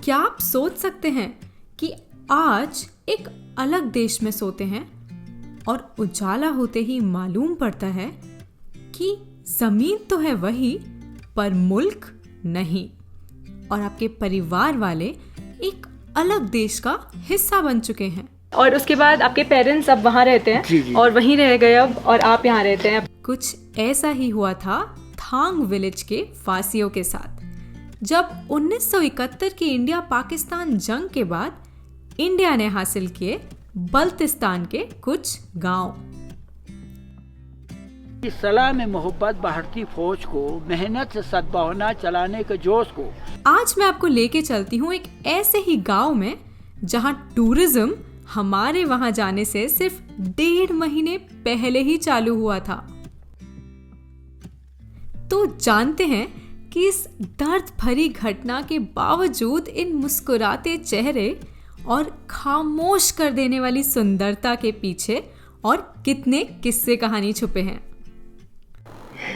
क्या आप सोच सकते हैं कि आज एक अलग देश में सोते हैं और उजाला होते ही मालूम पड़ता है कि जमीन तो है वही पर मुल्क नहीं, और आपके परिवार वाले एक अलग देश का हिस्सा बन चुके हैं। और उसके बाद आपके पेरेंट्स अब वहाँ रहते हैं जी। और वहीं रह गए अब, और आप यहाँ रहते हैं। कुछ ऐसा ही हुआ था थांग विलेज के वासियों के साथ, जब 1971 की इंडिया पाकिस्तान जंग के बाद इंडिया ने हासिल किए बल्तिस्तान के कुछ गांव। इस सलाह में मोहब्बत भारतीय फौज को, मेहनत से सद्भावना चलाने के जोश को। आज मैं आपको लेके चलती हूँ एक ऐसे ही गांव में जहां टूरिज्म हमारे वहां जाने से सिर्फ 1.5 महीने पहले ही चालू हुआ था। तो जानते हैं कि इस दर्द भरी घटना के बावजूद इन मुस्कुराते चेहरे और खामोश कर देने वाली सुंदरता के पीछे और कितने किस्से कहानी छुपे हैं।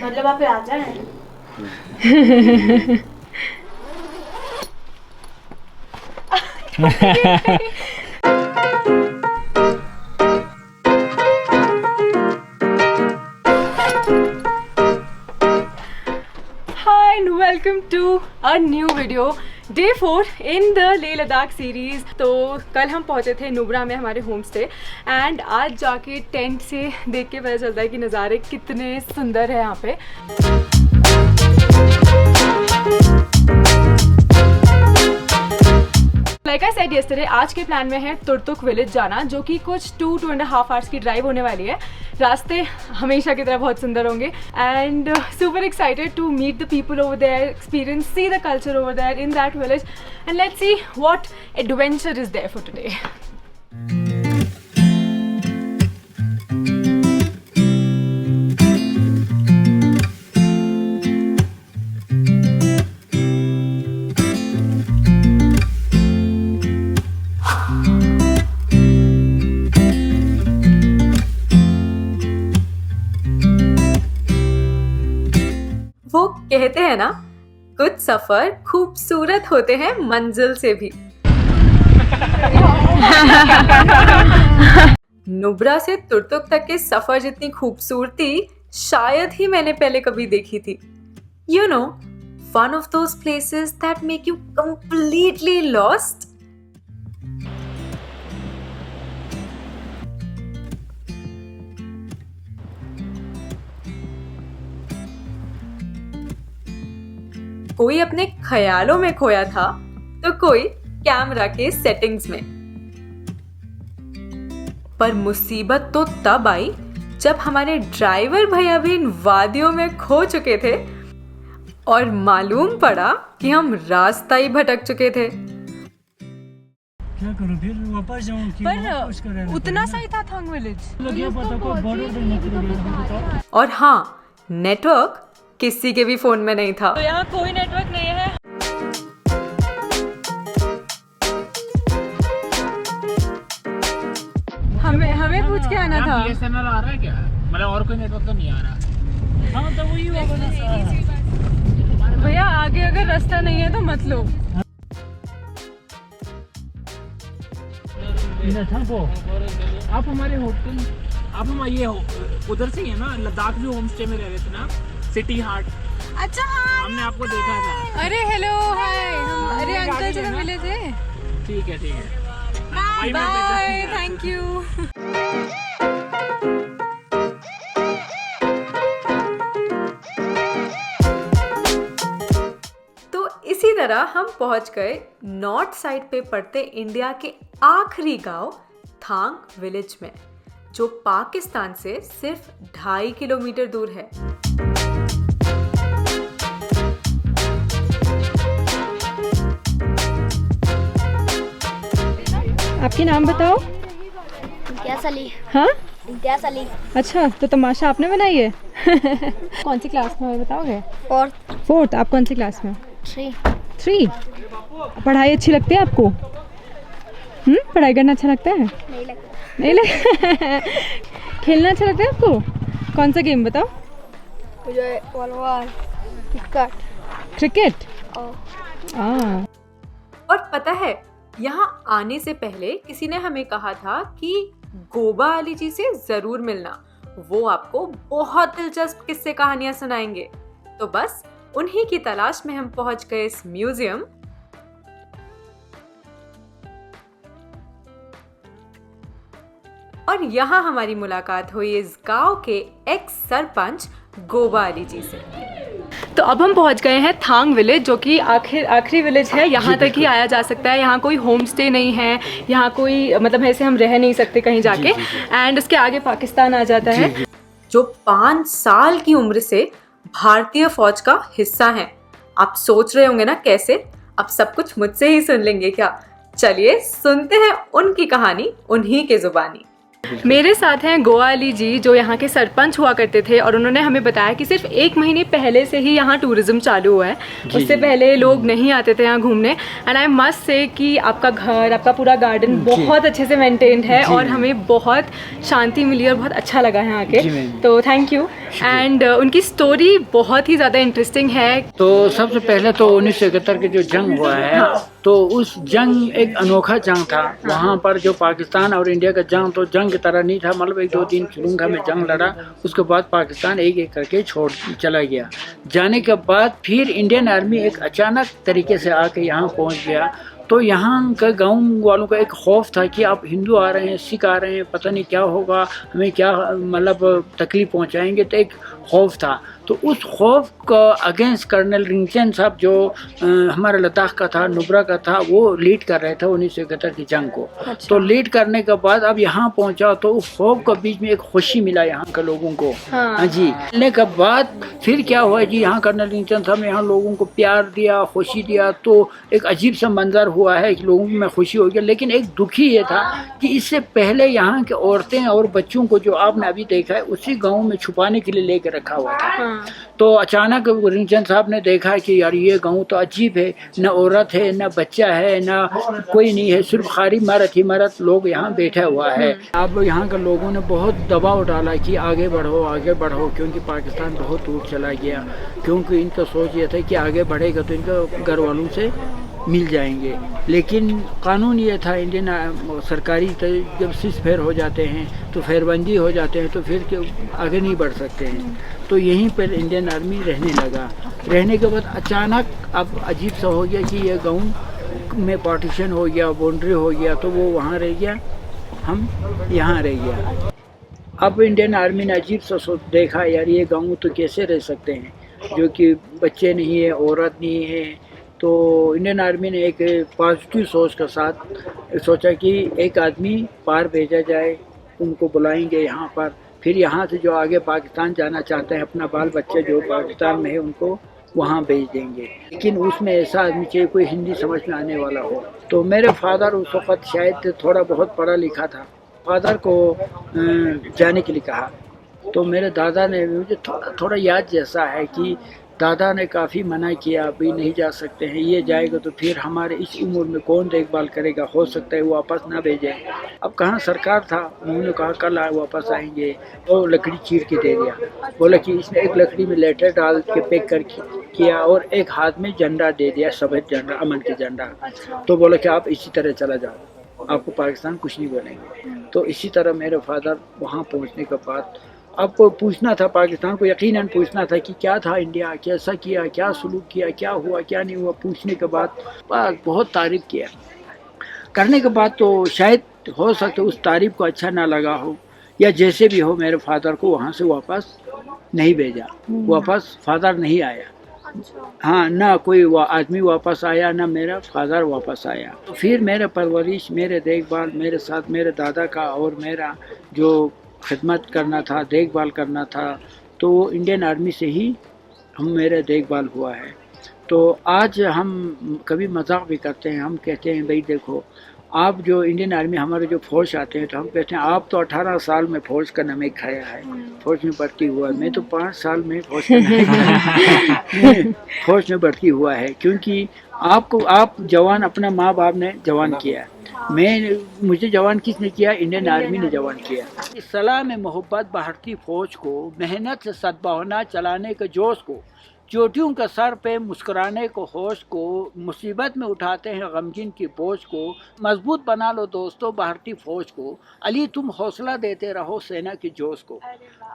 मतलब आप राजा हैं। Hi and welcome to a new video. Day 4 in the Leh Ladakh series. तो कल हम पहुँचे थे नुब्रा में हमारे होम स्टे, एंड आज जाके टेंट से देख के पता चलता है कि नज़ारे कितने सुंदर है यहाँ पे। Like I said yesterday, आज के प्लान में है तुर्तुक विलेज जाना, जो कि कुछ 2.5 आवर्स की ड्राइव होने वाली है। रास्ते हमेशा की तरह बहुत सुंदर होंगे, and super excited to meet the people over there, experience, see the culture over there in that village, and let's see what adventure is there for today. वो कहते हैं ना, कुछ सफर खूबसूरत होते हैं मंजिल से भी। नुब्रा से तुर्तुक तक के सफर जितनी खूबसूरती शायद ही मैंने पहले कभी देखी थी। You know, one of those places that make you completely lost. कोई अपने ख्यालों में खोया था तो कोई कैमरा के सेटिंग्स में। पर मुसीबत तो तब आई जब हमारे ड्राइवर भैया भी इन वादियों में खो चुके थे और मालूम पड़ा कि हम रास्ता ही भटक चुके थे। क्या करूं फिर, वापस जाऊं कि वापस करें? उतना सही था थांग विलेज। और हाँ, नेटवर्क किसी के भी फोन में नहीं था। तो यहाँ कोई नेटवर्क नहीं है। हमें पूछ के आना था। BSNL आ रहा है क्या? मतलब और कोई नेटवर्क तो नहीं आ रहा। हाँ तो वही होगा ना। भैया आगे अगर रास्ता नहीं है तो मत लो। आप हमारे होटल, आप हम ये उधर से ही है ना, लद्दाख भी होम स्टे में रह रहे थे ना, सिटी हार्ट। अच्छा हाँ, हमने आपको देखा था। अरे हेलो हाय, अरे अंकल से मिले थे। ठीक है ठीक है, बाय, थैंक यू। तो इसी तरह हम पहुंच गए नॉर्थ साइड पे पड़ते इंडिया के आखिरी गांव थांग विलेज में, जो पाकिस्तान से सिर्फ 2.5 किलोमीटर दूर है। आपके नाम बताओ। इम्तियाज़ अली। हाँ, इम्तियाज़ अली। अच्छा, तो तमाशा आपने बनाई है। कौन सी क्लास में बताओगे? फोर्थ। आप कौन सी क्लास में? 3। पढ़ाई अच्छी लगती है आपको? पढ़ाई करना अच्छा लगता है? नहीं लगता। खेलना अच्छा लगता है आपको? कौन सा गेम बताओ? मुझे वॉलीबॉल, क्रिकेट। क्रिकेट? और पता है, यहाँ आने से पहले किसी ने हमें कहा था कि गोबा अली जी से जरूर मिलना, वो आपको बहुत दिलचस्प किस्से कहानियां सुनाएंगे। तो बस उन्हीं की तलाश में हम पहुंच गए इस म्यूजियम। और यहाँ हमारी मुलाकात हुई इस गांव के एक्स सरपंच गोबा अली जी से। तो अब हम पहुंच गए हैं थांग विलेज, जो कि आखिरी विलेज है। यहाँ तक ही आया जा सकता है, यहाँ कोई होम स्टे नहीं है, यहाँ कोई मतलब ऐसे हम रह नहीं सकते कहीं जाके। एंड उसके आगे पाकिस्तान आ जाता है, जो 5 साल की उम्र से भारतीय फौज का हिस्सा है। आप सोच रहे होंगे ना कैसे, अब सब कुछ मुझसे ही सुन लेंगे क्या? चलिए सुनते हैं उनकी कहानी उन्हीं के जुबानी। मेरे साथ हैं गोवा अली जी, जो यहाँ के सरपंच हुआ करते थे, और उन्होंने हमें बताया कि सिर्फ 1 महीने पहले से ही यहाँ टूरिज्म चालू हुआ है। उससे पहले लोग नहीं आते थे यहाँ घूमने। एंड आई मस्ट से कि आपका घर, आपका पूरा गार्डन बहुत अच्छे से मेंटेन्ड है और हमें बहुत शांति मिली और बहुत अच्छा लगा यहाँ आके। तो थैंक यू। एंड उनकी स्टोरी बहुत ही ज़्यादा इंटरेस्टिंग है। तो सबसे पहले तो 1971 के जो जंग हुआ है, तो उस जंग एक अनोखा जंग था। वहाँ पर जो पाकिस्तान और इंडिया का जंग, तो जंग की तरह नहीं था, मतलब 1-2-3 श्रृंखला में जंग लड़ा। उसके बाद पाकिस्तान एक एक करके छोड़ चला गया। जाने के बाद फिर इंडियन आर्मी एक अचानक तरीके से आके यहाँ पहुँच गया। तो यहाँ का गाँव वालों का एक खौफ था कि आप हिंदू आ रहे हैं, सिख आ रहे हैं, पता नहीं क्या होगा, हमें क्या मतलब तकलीफ पहुँचाएंगे। तो एक खौफ था। तो उस खौफ का अगेंस्ट कर्नल रिंगचैन साहब, जो हमारे लद्दाख का था, नुब्रा का था, वो लीड कर रहे थे 1971 की जंग को। तो लीड करने के बाद अब यहाँ पहुँचा, तो उस खौफ के बीच में एक खुशी मिला यहाँ के लोगों को। हाँ जी। मिलने के बाद फिर क्या हुआ जी, यहाँ कर्नल रिंगचैन साहब ने यहाँ लोगों को प्यार दिया, खुशी दिया। तो एक अजीब सा मंजर हुआ है कि लोगों में खुशी हो गया। लेकिन एक दुखी ये था कि इससे पहले यहाँ के औरतें और बच्चों को, जो आपने अभी देखा है, उसी गाँव में छुपाने के लिए लेकर रखा हुआ था। तो अचानक रिंगचैन साहब ने देखा कि यार ये गाँव तो अजीब है, न औरत है, न बच्चा है, न कोई नहीं है, सिर्फ खाली मर्द ही मर्द लोग यहाँ बैठा हुआ है। अब यहाँ के लोगों ने बहुत दबाव डाला कि आगे बढ़ो, आगे बढ़ो, क्योंकि पाकिस्तान बहुत दूर चला गया। क्योंकि इनका सोच ये था कि आगे बढ़ेगा तो इनका घर वालों से मिल जाएंगे। लेकिन कानून ये था इंडियन सरकारी, जब सीज फेयर हो जाते हैं तो फेरबंदी हो जाते हैं, तो फिर आगे नहीं बढ़ सकते हैं। तो यहीं पर इंडियन आर्मी रहने लगा। रहने के बाद अचानक अब अजीब सा हो गया कि ये गाँव में पार्टीशन हो गया, बाउंड्री हो गया, तो वो वहाँ रह गया, हम यहाँ रह गया। अब इंडियन आर्मी ने अजीब सा देखा, यार ये गाँव तो कैसे रह सकते हैं, जो कि बच्चे नहीं है, औरत नहीं है। तो इंडियन आर्मी ने एक पॉजिटिव सोच के साथ सोचा कि एक आदमी पार भेजा जाए, उनको बुलाएंगे यहाँ पर, फिर यहाँ से जो आगे पाकिस्तान जाना चाहते हैं, अपना बाल बच्चे जो पाकिस्तान में है, उनको वहाँ भेज देंगे। लेकिन उसमें ऐसा आदमी चाहिए कोई हिंदी समझ में आने वाला हो। तो मेरे फादर उस वक़्त शायद थोड़ा बहुत पढ़ा लिखा था, फादर को जाने के लिए कहा। तो मेरे दादा ने, मुझे थोड़ा याद जैसा है कि दादा ने काफ़ी मना किया, अभी नहीं जा सकते हैं, ये जाएगा तो फिर हमारे इस उम्र में कौन देखभाल करेगा, हो सकता है वो वापस ना भेजें। अब कहाँ सरकार था, उन्होंने कहा कल वापस आएंगे। तो लकड़ी चीर के दे दिया, बोला कि इसने एक लकड़ी में लेटर डाल के पैक कर किया और एक हाथ में झंडा दे दिया, सफ़ेद झंडा, अमन के झंडा। तो बोला कि आप इसी तरह चला जाओ, आपको पाकिस्तान कुछ नहीं बोलेंगे। तो इसी तरह मेरे फादर वहाँ पहुँचने के बाद, अब पूछना था पाकिस्तान को, यकीनन पूछना था कि क्या था इंडिया, कैसा किया, क्या सलूक किया, क्या हुआ क्या नहीं हुआ। पूछने के बाद बहुत तारीफ़ किया, करने के बाद तो शायद हो सकता है उस तारीफ़ को अच्छा ना लगा हो, या जैसे भी हो, मेरे फादर को वहाँ से वापस नहीं भेजा, वापस फादर नहीं आया। हाँ, ना कोई आदमी वापस आया, ना मेरा फादर वापस आया। तो फिर मेरे परवरिश, मेरे देखभाल, मेरे साथ मेरे दादा का और मेरा जो खिदमत करना था, देखभाल करना था, तो इंडियन आर्मी से ही मेरा देखभाल हुआ है। तो आज हम कभी मजाक भी करते हैं, हम कहते हैं भाई देखो, आप जो इंडियन आर्मी हमारे जो फौज आते हैं, तो हम कहते हैं आप तो 18 साल में फौज का नमक खाया है, फौज में भर्ती हुआ है। मैं तो 5 साल में फौज में भर्ती हुआ है, क्योंकि आप जवान, अपना माँ बाप ने जवान किया, मुझे जवान किसने किया? इंडियन आर्मी ने जवान किया। सलाह में मोहब्बत भारतीय फौज को, मेहनत से सद्भावना चलाने के जोश को, चोटियों का सर पे मुस्कुराने को होश को, मुसीबत में उठाते हैं गमगीन की बोझ को, मजबूत बना लो दोस्तों भारतीय फौज को, अली तुम हौसला देते रहो सेना की जोश को।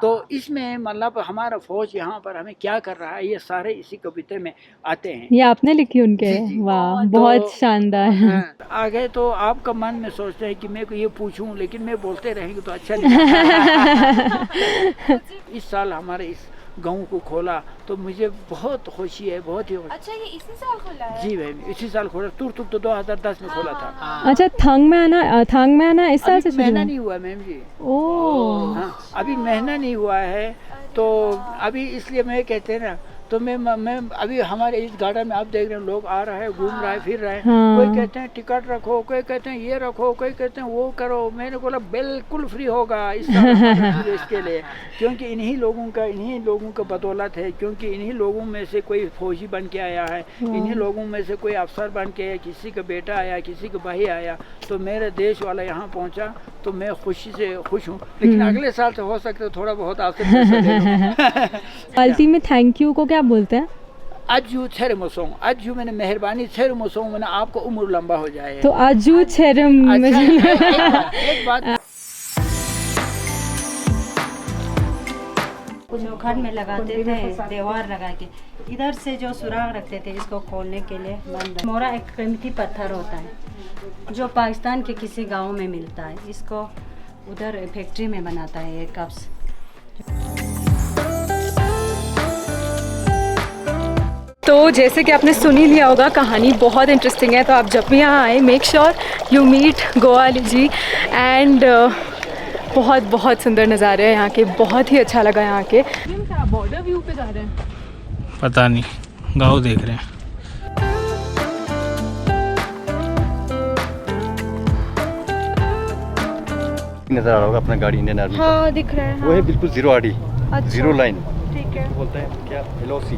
तो इसमें मतलब हमारा फौज यहाँ पर हमें क्या कर रहा है, ये सारे इसी कविता में आते हैं। ये आपने लिखी उनके? वाह, बहुत शानदार। आगे तो आपका मन में सोचते हैं कि मैं को ये पूछूं, लेकिन मैं बोलते रहेंगे तो अच्छा नहीं। इस साल हमारे इस गाँव को खोला तो मुझे बहुत खुशी है, बहुत ही। अच्छा, ये इसी साल खोला है? जी भाई, इसी साल खोला। तुर्तुक तो 2010 में खोला था। अच्छा, थांग में आना इस साल से शुरू? महीना नहीं हुआ मैम जी। ओह, हाँ, अभी महीना नहीं हुआ है, तो अभी इसलिए मैं कहते हैं ना, तो मैं अभी हमारे इस गार्डन में आप देख रहे हैं लोग आ रहे हैं, घूम रहा है, फिर रहे हैं। हाँ। कोई कहते हैं टिकट रखो, कोई कहते हैं ये रखो, कोई कहते हैं वो करो। मैंने बोला बिल्कुल फ्री होगा इसके लिए, क्योंकि इन्हीं लोगों का बदौलत है, क्योंकि इन्हीं लोगों में से कोई फौजी बन के आया है, इन्हीं लोगों में से कोई अफसर बन के आया, किसी का बेटा आया, किसी का भाई आया, तो मेरा देश वाला यहाँ पहुँचा तो मैं खुशी से खुश हूँ। लेकिन अगले साल से हो सकता है थोड़ा बहुत आपसे पैसा ले लूँ। बाल्टी में थैंक यू को क्या बोलते हैं? अजू छेर मोसों, अजू मैंने मेहरबानी, छेर मोसों मैंने आपको उम्र लंबा हो जाए। तो अजू छेरम। एक बात चौखट में लगाते थे, देवार लगा के इधर से जो सुराख रखते थे इसको खोलने के लिए बंद। मोरा एक कीमती पत्थर होता है जो पाकिस्तान के किसी गांव में मिलता है, इसको उधर फैक्ट्री में बनाता है ये कप्स। तो जैसे कि आपने सुन ही लिया होगा, कहानी बहुत इंटरेस्टिंग है। तो आप जब भी यहाँ आए, make sure you meet Gowali ji. And बहुत बहुत सुंदर नज़ारे हैं यहाँ के, बहुत ही अच्छा लगा यहाँ के। बॉर्डर व्यू पे जा रहे हैं, पता नहीं, गाँव देख रहे हैं। नजर आ रहा होगा अपना गाड़ी, इंडियन आर्मी। हाँ, दिख रहा है। वो है बिल्कुल जीरो आरडी, अच्छा। Zero line. ठीक है। बोलते हैं क्या, एलओसी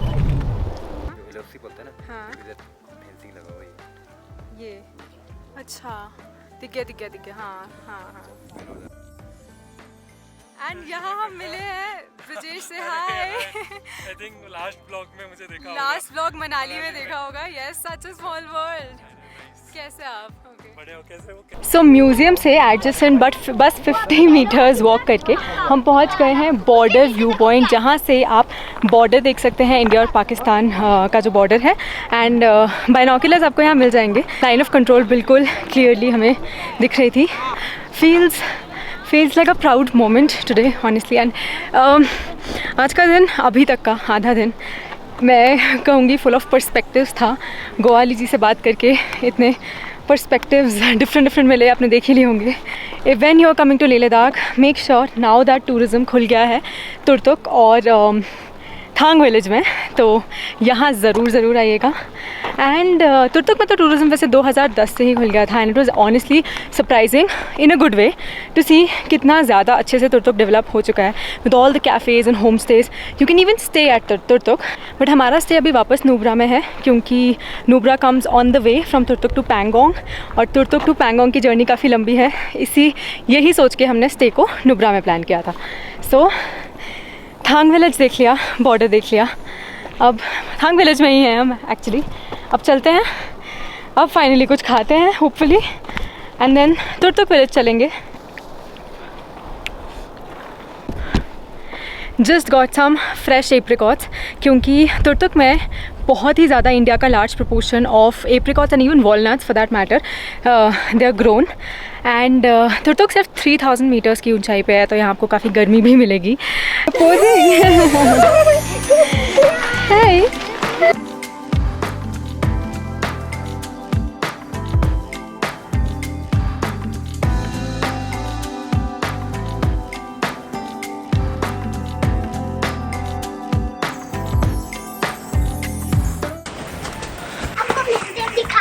बोलते हैं ना। हाँ। फेंसिंग लगा हुआ है ये अच्छा, दिख गया। हाँ। एंड यहाँ हम मिले हैं ब्रिजेश से। हाय। आई थिंक लास्ट ब्लॉग में मुझे देखा होगा। लास्ट ब्लॉग मनाली में देखा होगा। Yes, such a small world. कैसे आप? बड़े हो कैसे हो? सो म्यूजियम से एडजेसेंट बस 50 मीटर्स वॉक करके हम पहुंच गए हैं बॉर्डर व्यू पॉइंट, जहां से आप बॉर्डर देख सकते हैं, इंडिया और पाकिस्तान का जो बॉर्डर है। एंड बाइनोकुलर्स आपको यहाँ मिल जाएंगे। लाइन ऑफ कंट्रोल बिल्कुल क्लियरली हमें दिख रही थी। feels like a proud moment today honestly। and आज का दिन, अभी तक का आधा दिन, मैं कहूँगी फुल ऑफ पर्सपेक्टिव्स था। गोवाली जी से बात करके इतने पर्सपेक्टिव्स डिफरेंट मिले, आपने देख ही लिए होंगे। When you are coming to Leh Ladakh, make sure now that tourism खुल गया है तुर्तुक और थांग विलेज में, तो यहाँ ज़रूर आइएगा। एंड तुर्तुक में तो टूरिज़्म वैसे 2010 से ही खुल गया था। And it was honestly surprising in a good way to see कितना ज़्यादा अच्छे से तुर्तुक डेवलप हो चुका है with all the cafes and home stays. You can even stay at Turtuk, but हमारा स्टे अभी वापस नुब्रा में है, क्योंकि Nubra comes on the way from Turtuk to Pangong, और तुर्तुक टू पैंगोंग की जर्नी काफ़ी लंबी है। यही सोच के हमने स्टे को नुब्रा में प्लान किया था। सो थांग विलेज देख लिया, बॉर्डर देख लिया, अब थांग विलेज में ही हैं हम एक्चुअली। अब चलते हैं, अब फाइनली कुछ खाते हैं hopefully, and then Turtuk village चलेंगे। Just got some fresh apricots, क्योंकि तुर्तुक में बहुत ही ज़्यादा इंडिया का large proportion of apricots and even walnuts for that matter they are grown. And Turtuk सिर्फ 3000 मीटर्स की ऊंचाई पे है, तो यहाँ आपको काफ़ी गर्मी भी मिलेगी। Hey.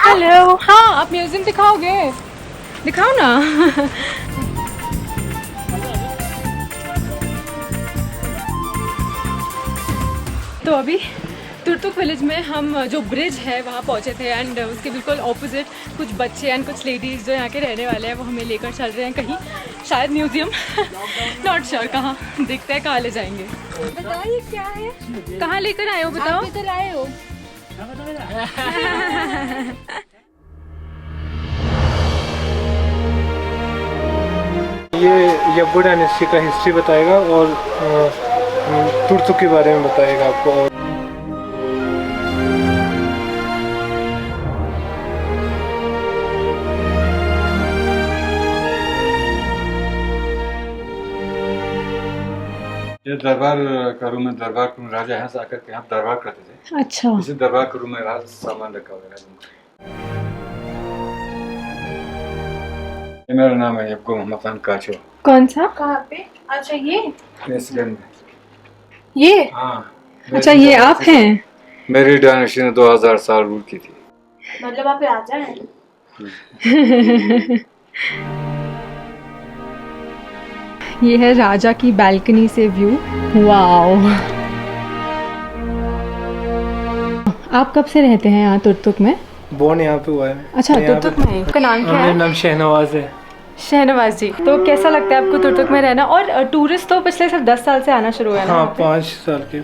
हेलो। हाँ, आप म्यूजियम दिखाओगे? दिखाओ ना। तो अभी तुर्तुक विलेज में हम जो ब्रिज है वहाँ पहुँचे थे एंड उसके बिल्कुल ऑपोजिट कुछ बच्चे एंड कुछ लेडीज़ जो यहाँ के रहने वाले हैं वो हमें लेकर चल रहे हैं कहीं, शायद म्यूज़ियम, नॉट श्योर कहाँ, देखते हैं कहाँ ले जाएंगे। बताइए क्या है, कहाँ लेकर आए हो, बताओ। आप इधर आए हो। ये बुढ़ा हिस्ट्री का हिस्ट्री बताएगा और तुर्तुक के बारे में बताएगा आपको। ये दरबार का रूम है, दरबार का राजा यहाँ से आकर के यहाँ दरबार करते थे। अच्छा। इसी दरबार के रूम में राज सामान रखा हुआ है। ये मेरा नाम है यब्गो मोहम्मद खान काचो। कौन सा, कहाँ पे? अच्छा ये ये हाँ। अच्छा ये आप हैं? मेरी डायनेस्टी ने 2000 साल रूल की थी। मतलब आप राजा हैं? ये है राजा की बालकनी से व्यू। वाओ। आप कब से रहते हैं यहाँ तुर्तुक में? बोर्न यहाँ पे हुआ है। अच्छा, तुर्तुक में। आपका नाम क्या है? मेरा नाम शहनवाज है। शहनवाज जी, तो कैसा लगता है आपको तुर्तुक में रहना? और टूरिस्ट तो पिछले सिर्फ 10 साल से आना शुरू हुआ है ना? हाँ 5 साल के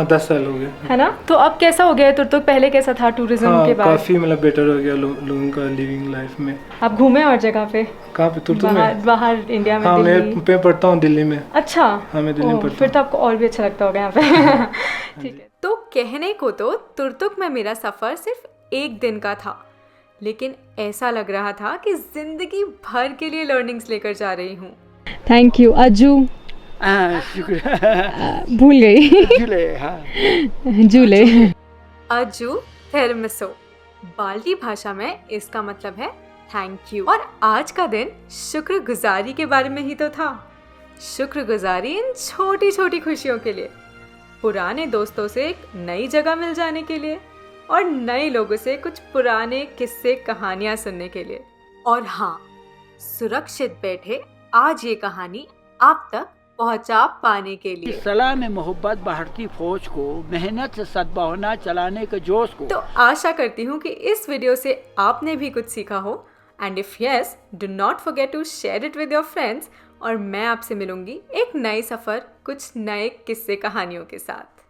10 साल हो गए है ना। तो अब कैसा हो गया है तुर्तुक, पहले कैसा था टूरिज्म के बाद? काफी मतलब बेटर हो गया लोगों का लिविंग लाइफ में। आप घूमे और जगह पे? कहाँ पे? तुर्तुक में? बाहर इंडिया में? हाँ मैं पढ़ता हूँ दिल्ली में। अच्छा। हाँ मैं दिल्ली में पढ़ता हूँ। फिर तो आपको और भी अच्छा लगता होगा यहाँ पे। ठीक है। तो कहने को तो तुर्तुक में मेरा सफ़र सिर्फ 1 दिन का था, लेकिन ऐसा लग रहा था कि जिंदगी भर के लिए लर्निंग्स लेकर जा रही हूँ। Thank you Ajju. भूल गई। जूले। अज्जू थेरमिसो बाल्टी भाषा में इसका मतलब है थैंक यू। और आज का दिन शुक्रगुजारी के बारे में ही तो था। शुक्रगुजारी इन छोटी छोटी खुशियों के लिए, पुराने दोस्तों से एक नई जगह मिल जाने के लिए, और नए लोगों से कुछ पुराने किस्से कहानियां सुनने के लिए। और हाँ, सुरक्षित बैठे आज ये कहानी आप तक पहुंचा पाने के लिए। सलाह में मोहब्बत बढ़ती फौज को, मेहनत से सद्भावना चलाने के जोश को। तो आशा करती हूँ कि इस वीडियो से आपने भी कुछ सीखा हो, and if yes, do not forget to share it with your friends. और मैं आपसे मिलूंगी एक नए सफर, कुछ नए किस्से कहानियों के साथ।